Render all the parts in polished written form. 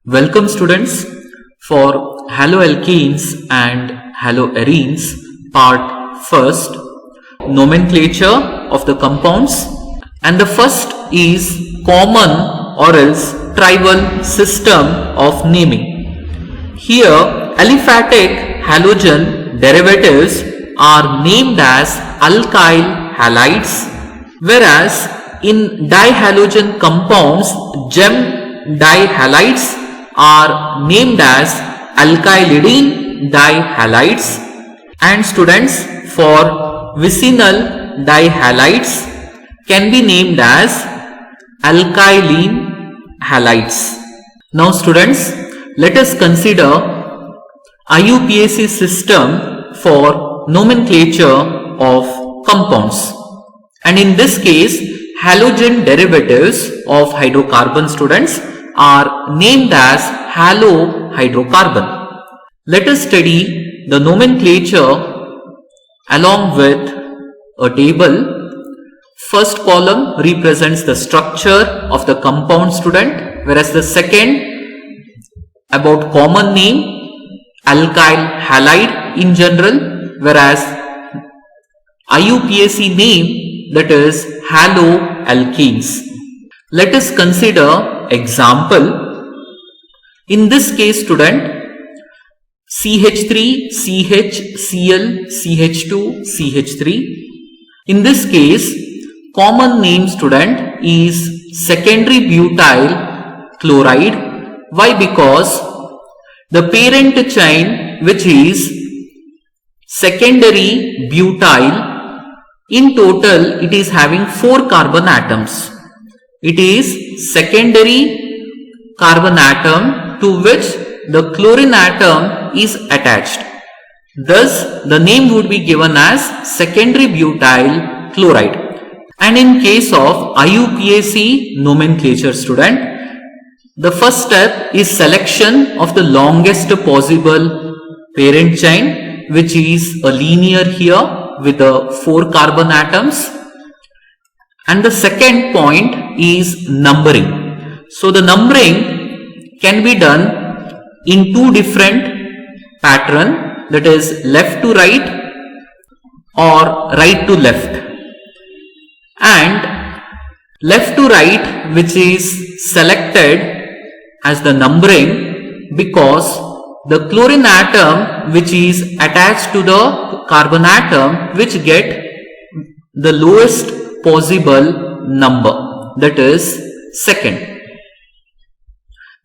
Welcome students for haloalkenes and haloarenes part first, nomenclature of the compounds, and the first is common or else tribal system of naming. Here aliphatic halogen derivatives are named as alkyl halides, whereas in dihalogen compounds gem dihalides are named as alkylidene dihalides, and students for vicinal dihalides can be named as alkylene halides. Now students, let us consider IUPAC system for nomenclature of compounds, and in this case halogen derivatives of hydrocarbon students are named as halohydrocarbon. Let us study the nomenclature along with a table. First column represents the structure of the compound student, whereas the second about common name alkyl halide in general, whereas IUPAC name, that is haloalkenes. Let us consider example. In this case student, CH3, CH, Cl, CH2, CH3. In this case common name student is secondary butyl chloride. Why? Because the parent chain, which is secondary butyl, in total it is having 4 carbon atoms. It is secondary carbon atom to which the chlorine atom is attached. Thus, the name would be given as secondary butyl chloride. And in case of IUPAC nomenclature student, the first step is selection of the longest possible parent chain, which is a linear here with the 4 carbon atoms. And the second point is numbering. So the numbering can be done in 2 different pattern, that is left to right or right to left. And left to right, which is selected as the numbering because the chlorine atom which is attached to the carbon atom which get the lowest possible number, that is second.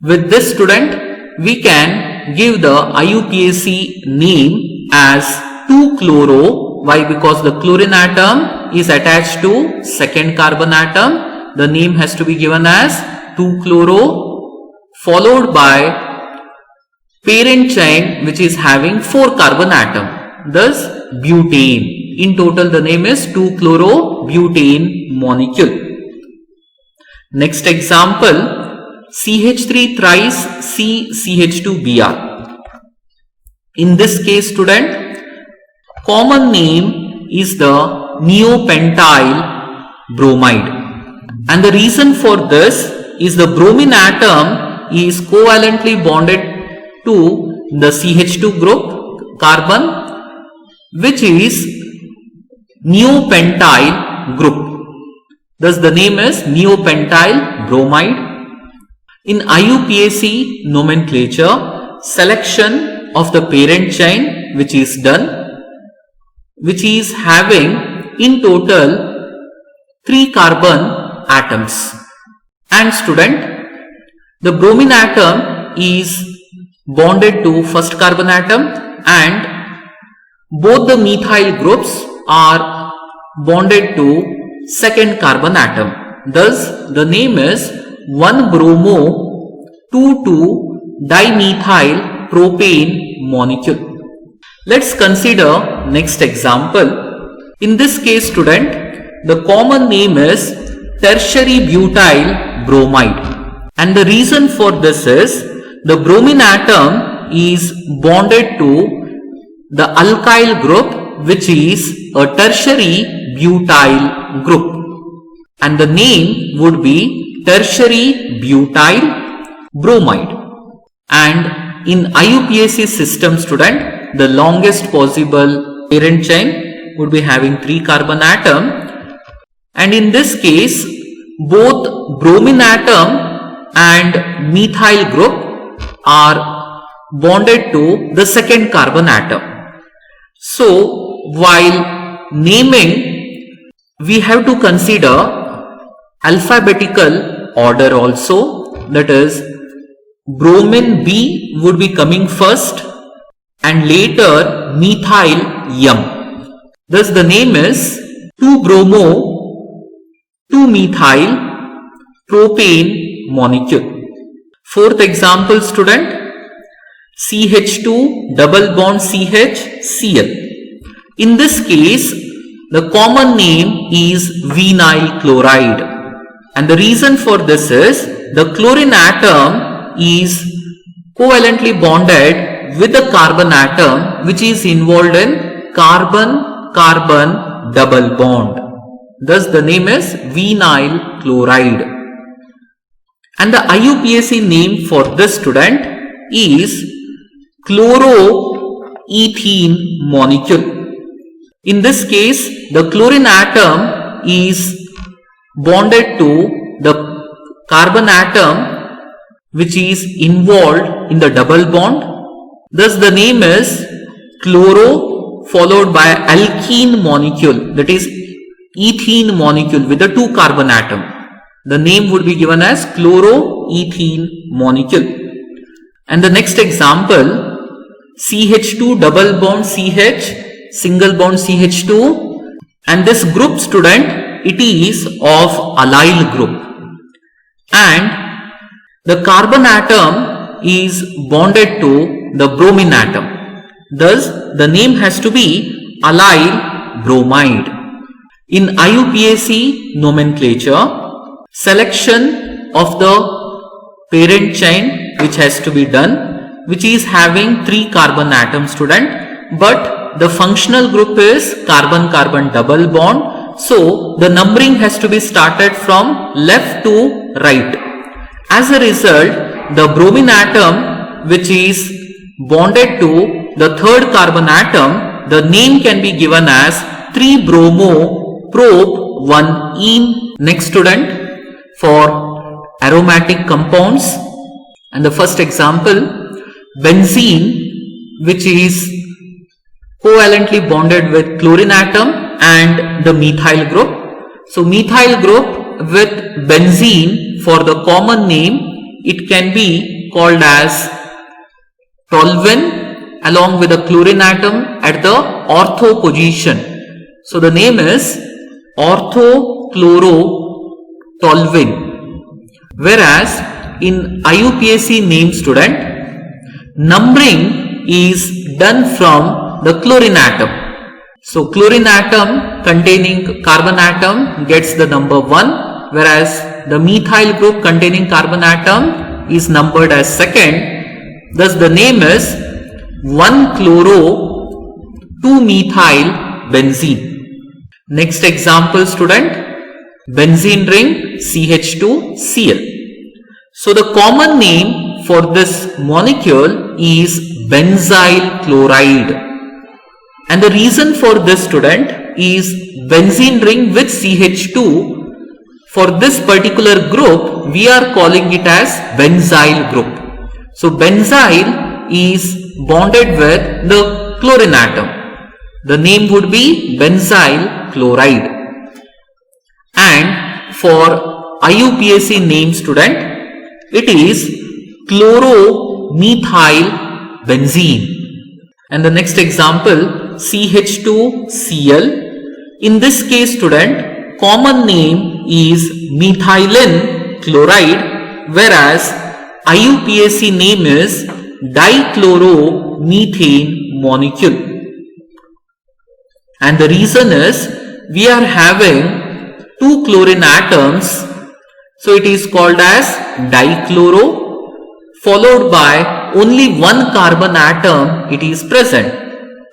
With this student, we can give the IUPAC name as 2-chloro. Why? Because the chlorine atom is attached to second carbon atom. The name has to be given as 2-chloro followed by parent chain which is having 4 carbon atom. Thus butane. In total the name is 2-chloro-butane molecule. Next example, CH3 thrice CCH2Br. In this case student, common name is the neopentyl bromide, and the reason for this is the bromine atom is covalently bonded to the CH2 group carbon, which is neopentyl group. Thus the name is neopentyl bromide. In IUPAC nomenclature, selection of the parent chain which is done, which is having in total 3 carbon atoms. And student, the bromine atom is bonded to first carbon atom and both the methyl groups are bonded to second carbon atom. Thus the name is 1-bromo 2,2-dimethyl propane molecule. Let's consider next example. In this case, student, the common name is tertiary butyl bromide. And the reason for this is the bromine atom is bonded to the alkyl group, which is a tertiary butyl group. And the name would be tertiary butyl bromide. And in IUPAC system, student, the longest possible parent chain would be having 3 carbon atom, and in this case both bromine atom and methyl group are bonded to the second carbon atom. So while naming, we have to consider alphabetical order also, that is bromine B would be coming first and later methyl M. Thus the name is 2-bromo 2-methyl propane molecule. Fourth example, student, CH2 double bond CH Cl. In this case, the common name is vinyl chloride, and the reason for this is the chlorine atom is covalently bonded with the carbon atom which is involved in carbon-carbon double bond. Thus the name is vinyl chloride. And the IUPAC name for this, student, is chloroethene molecule. In this case, the chlorine atom is bonded to the carbon atom which is involved in the double bond. Thus the name is chloro followed by alkene molecule, that is ethene molecule with the 2 carbon atom. The name would be given as chloroethene molecule. And the next example, CH2 double bond CH single bond CH2, and this group, student, it is of allyl group, and the carbon atom is bonded to the bromine atom. Thus the name has to be allyl bromide. In IUPAC nomenclature, selection of the parent chain which has to be done, which is having 3 carbon atoms, student, but the functional group is carbon-carbon double bond. So the numbering has to be started from left to right. As a result, the bromine atom which is bonded to the 3rd carbon atom, the name can be given as 3-bromo prop 1-ene. Next, student, for aromatic compounds, and the first example, benzene, which is covalently bonded with chlorine atom and the methyl group. So methyl group with benzene, for the common name, it can be called as toluene along with the chlorine atom at the ortho position. So the name is orthochlorotoluene. Whereas in IUPAC name, student, numbering is done from the chlorine atom. So chlorine atom containing carbon atom gets the number 1, whereas the methyl group containing carbon atom is numbered as 2nd. Thus the name is 1-chloro-2-methyl benzene. Next example, student, benzene ring CH2Cl. So the common name for this molecule is benzyl chloride. And the reason for this, student, is benzene ring with CH2. For this particular group, we are calling it as benzyl group. So benzyl is bonded with the chlorine atom. The name would be benzyl chloride. And for IUPAC name, student, it is chloromethyl benzene. And the next example, CH2Cl. In this case, student, common name is methylene chloride, whereas IUPAC name is dichloromethane molecule. And the reason is we are having 2 chlorine atoms, so it is called as dichloro, followed by only 1 carbon atom it is present.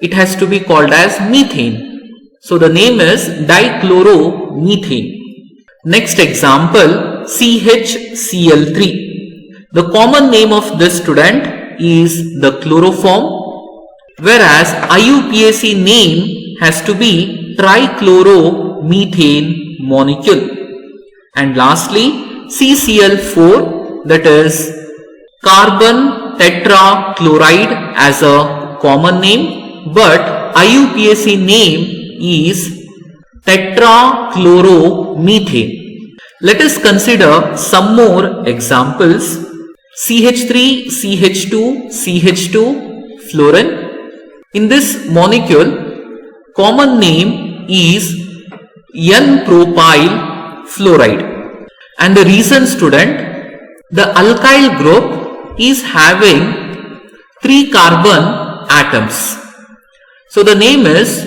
It has to be called as methane. So the name is dichloromethane. Next example, CHCl3. The common name of this student is the chloroform, whereas IUPAC name has to be trichloromethane molecule. And lastly, CCl4, that is carbon tetrachloride as a common name, but IUPAC name is tetrachloromethane. Let us consider some more examples. CH3, CH2, CH2, fluorine. In this molecule, common name is N-propyl fluoride. And the reason, student, the alkyl group is having 3 carbon atoms. So the name is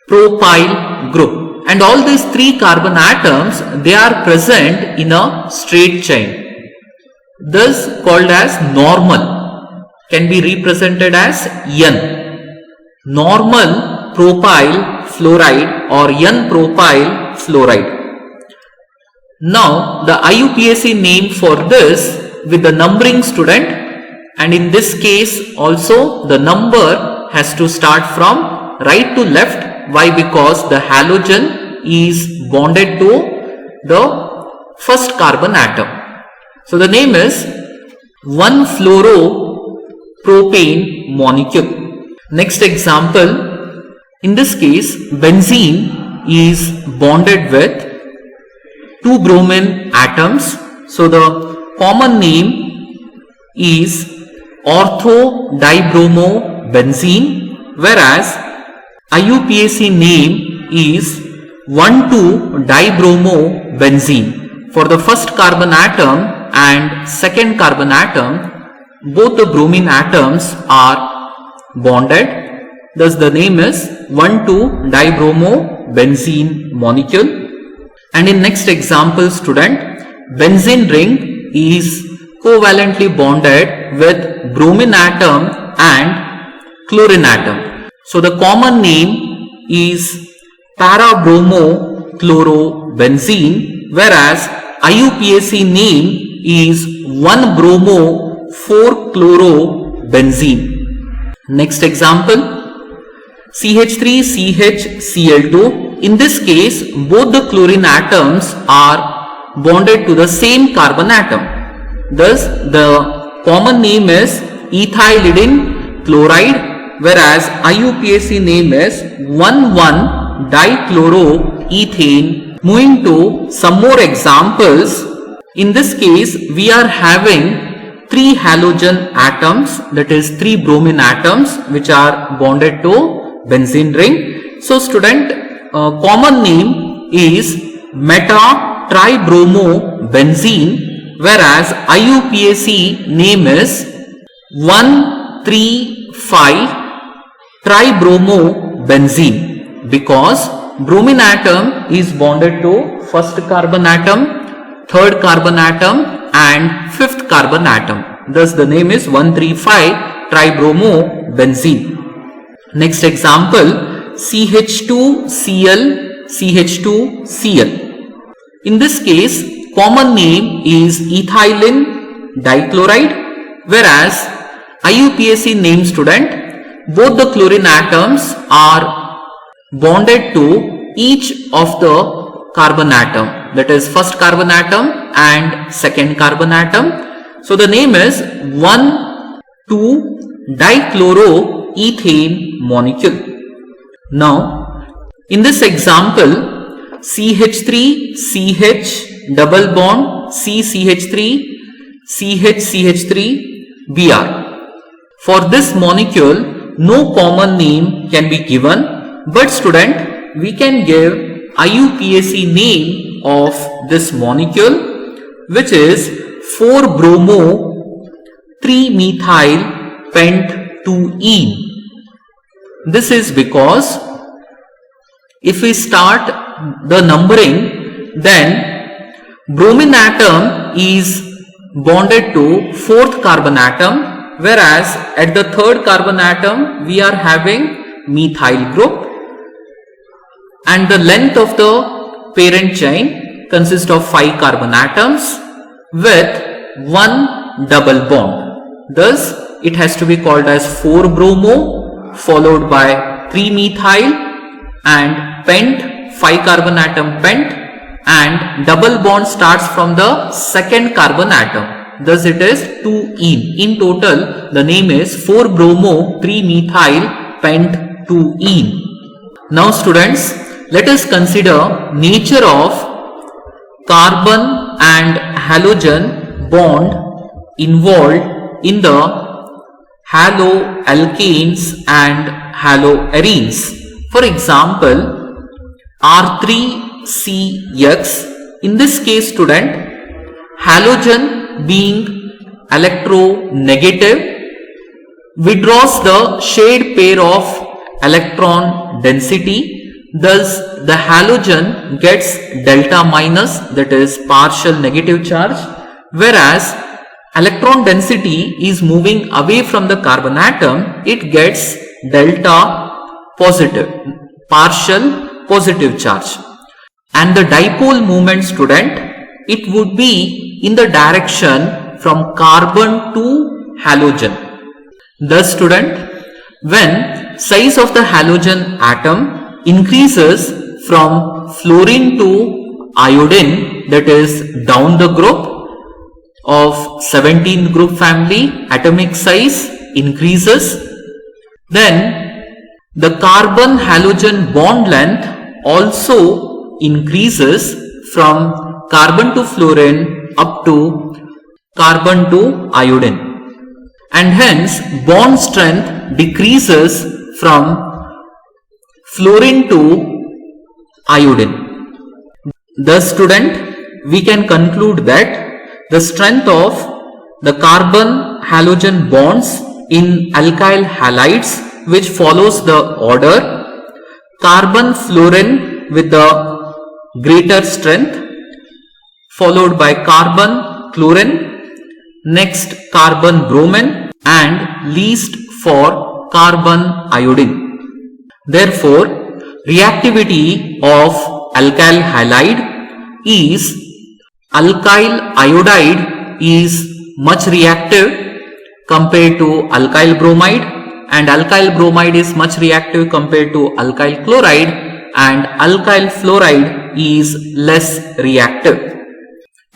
propyl group. And all these 3 carbon atoms, they are present in a straight chain, thus called as normal, can be represented as N. Normal propyl fluoride or N-propyl fluoride. Now the IUPAC name for this with the numbering, student, and in this case also the number has to start from right to left. Why? Because the halogen is bonded to the first carbon atom. So the name is 1-fluoropropane molecule. Next example, in this case benzene is bonded with 2 bromine atoms. So the common name is ortho-dibromobenzene, whereas IUPAC name is 1,2-dibromobenzene. For the first carbon atom and second carbon atom, both the bromine atoms are bonded. Thus the name is 1,2-dibromobenzene molecule. And in next example, student, benzene ring is covalently bonded with bromine atom and chlorine atom. So the common name is para-bromo-chlorobenzene, whereas IUPAC name is 1-bromo-4-chlorobenzene. Next example, CH3CHCl2. In this case, both the chlorine atoms are bonded to the same carbon atom. Thus, the common name is ethylidene chloride, whereas IUPAC name is 1,1-dichloroethane. Moving to some more examples. In this case, we are having 3 halogen atoms, that is 3 bromine atoms, which are bonded to benzene ring. So student, common name is meta-tribromobenzene, whereas IUPAC name is 1,3,5-tribromobenzene, because bromine atom is bonded to first carbon atom, third carbon atom and fifth carbon atom. Thus the name is 1,3,5-tribromobenzene. Next example, CH2Cl, CH2Cl. In this case, common name is ethylene dichloride, whereas IUPAC name, student, both the chlorine atoms are bonded to each of the carbon atom, that is first carbon atom and second carbon atom. So the name is 1,2-dichloroethane molecule. Now, in this example, CH3 CH double bond CCH3 CHCH3 Br. For this molecule, no common name can be given, but student, we can give IUPAC name of this molecule, which is 4-bromo-3-methyl pent 2-ene. This is because If we start the numbering, then bromine atom is bonded to fourth carbon atom, whereas at the third carbon atom we are having methyl group, and the length of the parent chain consists of 5 carbon atoms with one double bond. Thus it has to be called as 4-bromo followed by 3-methyl and pent, 5 carbon atom pent, and double bond starts from the second carbon atom. Thus it is 2-ene. In total the name is 4-bromo 3-methyl pent 2-ene. Now students, let us consider nature of carbon and halogen bond involved in the haloalkanes and haloarenes. For example, R3CX, in this case student, halogen being electronegative withdraws the shared pair of electron density. Thus the halogen gets delta minus, that is partial negative charge, whereas electron density is moving away from the carbon atom, it gets delta positive, partial positive charge. And the dipole moment student, it would be in the direction from carbon to halogen. Thus student, when size of the halogen atom increases from fluorine to iodine, that is down the group of 17 group family, atomic size increases, then the carbon halogen bond length also increases from carbon to fluorine up to carbon to iodine, and hence bond strength decreases from fluorine to iodine. Thus student, we can conclude that the strength of the carbon halogen bonds in alkyl halides, which follows the order carbon fluorine with the greater strength, followed by carbon chlorine, next carbon bromine, and least for carbon iodine. Therefore, reactivity of alkyl halide is alkyl iodide is much reactive compared to alkyl bromide, and alkyl bromide is much reactive compared to alkyl chloride, and alkyl fluoride is less reactive.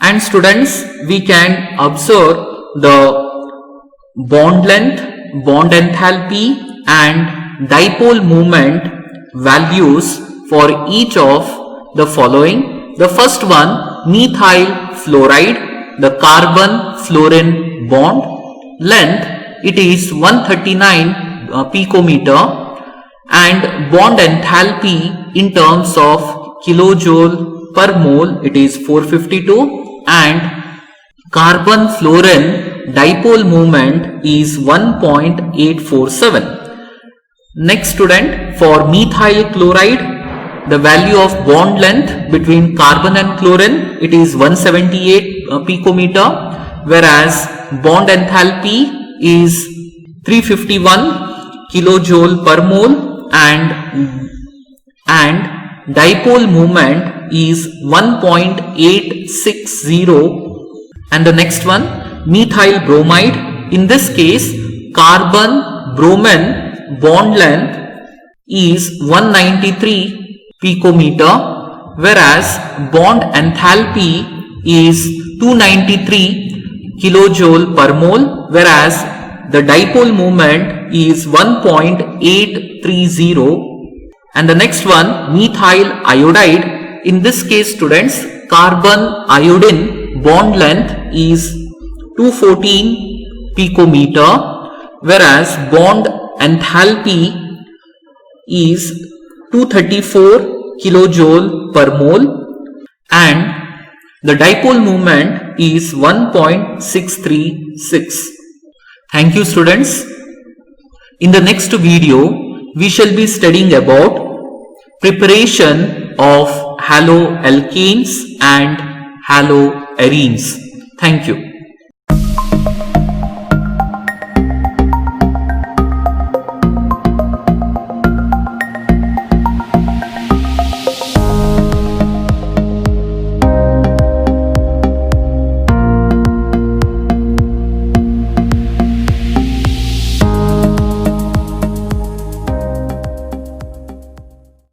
And students, we can observe the bond length, bond enthalpy, and dipole moment values for each of the following. The first one, methyl fluoride, the carbon fluorine bond length, it is 139 picometer, and bond enthalpy in terms of kilojoule per mole, it is 452, and carbon fluorine dipole moment is 1.847. Next student, for methyl chloride, the value of bond length between carbon and chlorine, it is 178 picometer, whereas bond enthalpy is 351 kilojoule per mole, and dipole moment is 1.860. And the next one, methyl bromide, in this case carbon bromine bond length is 193 picometer, whereas bond enthalpy is 293 kilojoule per mole, whereas the dipole moment is 1.830. And the next one, methyl iodide, in this case students, carbon iodine bond length is 214 picometer, whereas bond enthalpy is 234 kilojoule per mole, and the dipole moment is 1.636. Thank you students. In the next video, we shall be studying about preparation of haloalkanes and haloarenes. Thank you.